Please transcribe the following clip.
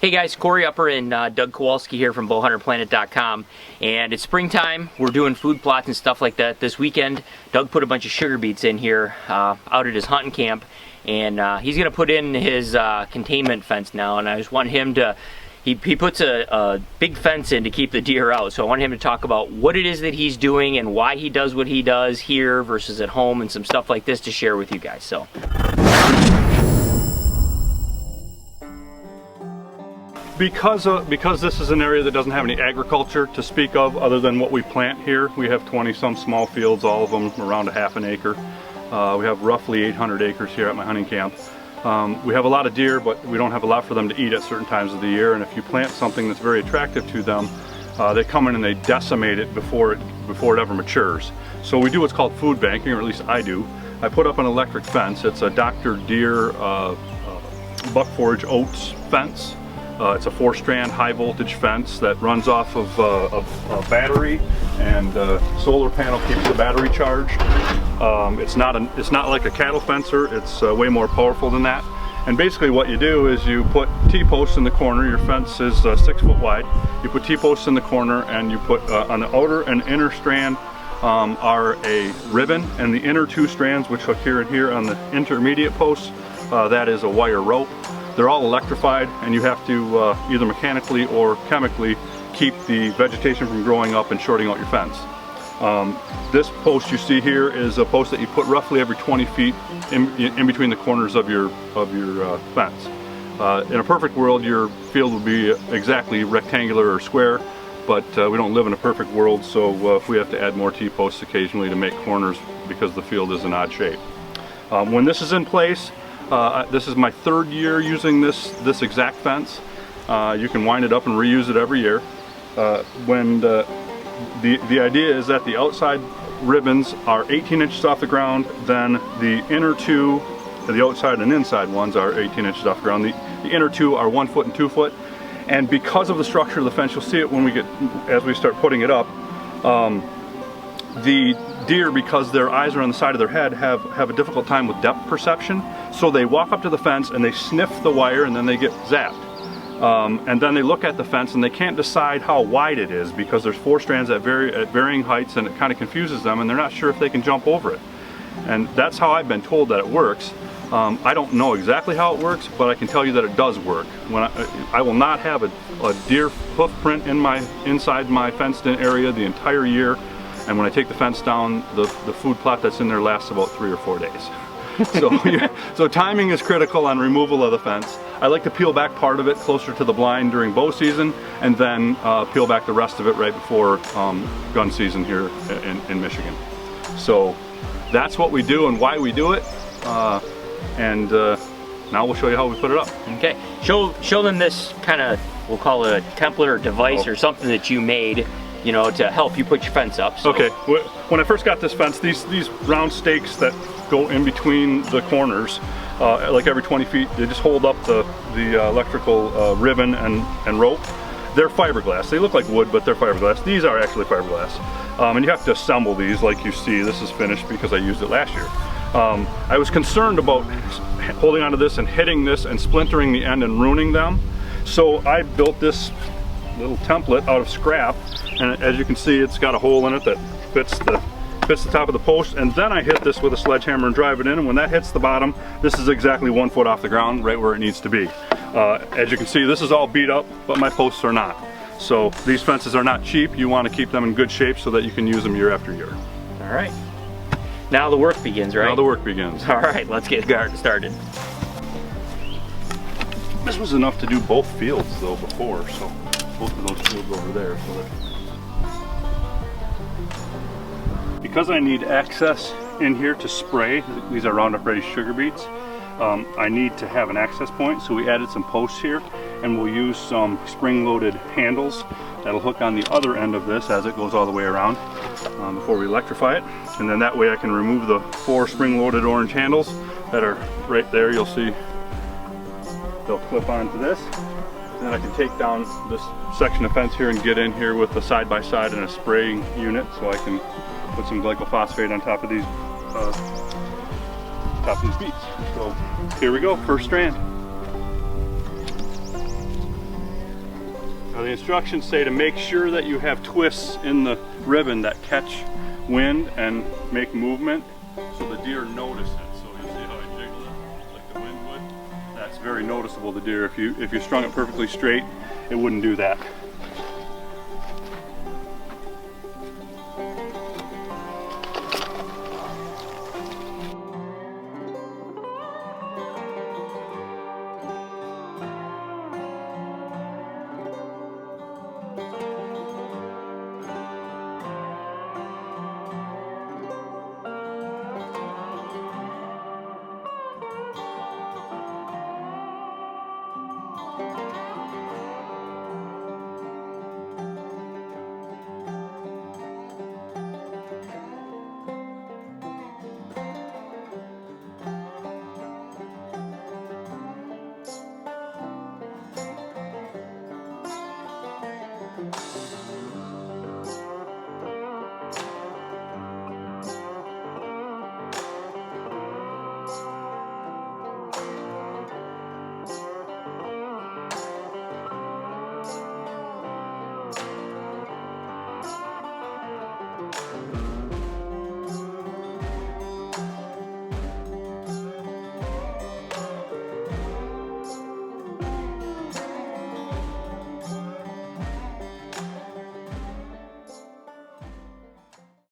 Hey guys, Cory Upper and Doug Kowalski here from BowHunterPlanet.com, and it's springtime. We're doing food plots and stuff like that. This weekend, Doug put a bunch of sugar beets in here out at his hunting camp, and he's going to put in his containment fence now, and I just want him to, he puts a big fence in to keep the deer out, so I want him to talk about what it is that he's doing and why he does what he does here versus at home and some stuff like this to share with you guys. So. Because this is an area that doesn't have any agriculture to speak of other than what we plant here. We have 20-some small fields, all of them around a half an acre. We have roughly 800 acres here at my hunting camp. We have a lot of deer, but we don't have a lot for them to eat at certain times of the year, and if you plant something that's very attractive to them, they come in and they decimate it before it ever matures. So we do what's called food banking, or at least I do. I put up an electric fence. It's a Dr. Deere buck forage oats fence. It's a 4-strand high voltage fence that runs off of a battery, and solar panel keeps the battery charged. It's not like a cattle fencer. It's way more powerful than that. And basically what you do is you put T-posts in the corner. Your fence is 6 foot wide. You put T-posts in the corner, and you put on the outer and inner strand are a ribbon, and the inner 2 strands, which hook here and here on the intermediate posts, that is a wire rope. They're all electrified, and you have to either mechanically or chemically keep the vegetation from growing up and shorting out your fence. This post you see here is a post that you put roughly every 20 feet in between the corners of your fence. In a perfect world, your field would be exactly rectangular or square, but we don't live in a perfect world, so we have to add more T-posts occasionally to make corners because the field is an odd shape. When this is in place, this is my 3rd year using this exact fence. You can wind it up and reuse it every year. The idea is that the outside ribbons are 18 inches off the ground, then the inner 2, the outside and inside ones are 18 inches off the ground. The inner 2 are 1 foot and 2 foot. And because of the structure of the fence, you'll see it as we start putting it up. The deer, because their eyes are on the side of their head, have a difficult time with depth perception. So they walk up to the fence and they sniff the wire, and then they get zapped. And then they look at the fence and they can't decide how wide it is because there's 4 strands at varying heights, and it kind of confuses them, and they're not sure if they can jump over it. And that's how I've been told that it works. I don't know exactly how it works, but I can tell you that it does work. When I will not have a deer hoof print inside my fenced-in area the entire year. And when I take the fence down, the food plot that's in there lasts about 3 or 4 days. So timing is critical on removal of the fence. I like to peel back part of it closer to the blind during bow season, and then peel back the rest of it right before gun season here in Michigan. So that's what we do and why we do it. Now we'll show you how we put it up. Okay, show them this kind of, we'll call it a template or device or something that you made, you know, to help you put your fence up. So. Okay, when I first got this fence, these round stakes that go in between the corners, like every 20 feet, they just hold up the electrical ribbon and rope. They're fiberglass. They look like wood, but they're fiberglass. These are actually fiberglass. And you have to assemble these like you see. This is finished because I used it last year. I was concerned about holding onto this and hitting this and splintering the end and ruining them. So I built this little template out of scrap, and as you can see, it's got a hole in it that fits the top of the post, and then I hit this with a sledgehammer and drive it in, and when that hits the bottom, this is exactly 1 foot off the ground, right where it needs to be. As you can see, this is all beat up, but my posts are not. So these fences are not cheap. You want to keep them in good shape so that you can use them year after year. All right. Now the work begins, right? Now the work begins. All right, let's get started. This was enough to do both fields though before, so both of those fields over there. Because I need access in here to spray, these are Roundup Ready sugar beets, I need to have an access point, so we added some posts here, and we'll use some spring-loaded handles that'll hook on the other end of this as it goes all the way around before we electrify it. And then that way I can remove the 4 spring-loaded orange handles that are right there. You'll see they'll clip onto this. And then I can take down this section of fence here and get in here with a side-by-side and a spraying unit, so I can put some glycophosphate on top of these beets. So here we go, first strand. Now the instructions say to make sure that you have twists in the ribbon that catch wind and make movement so the deer notice it. So you see how I jiggle it like the wind would? That's very noticeable to deer. If you strung it perfectly straight, it wouldn't do that.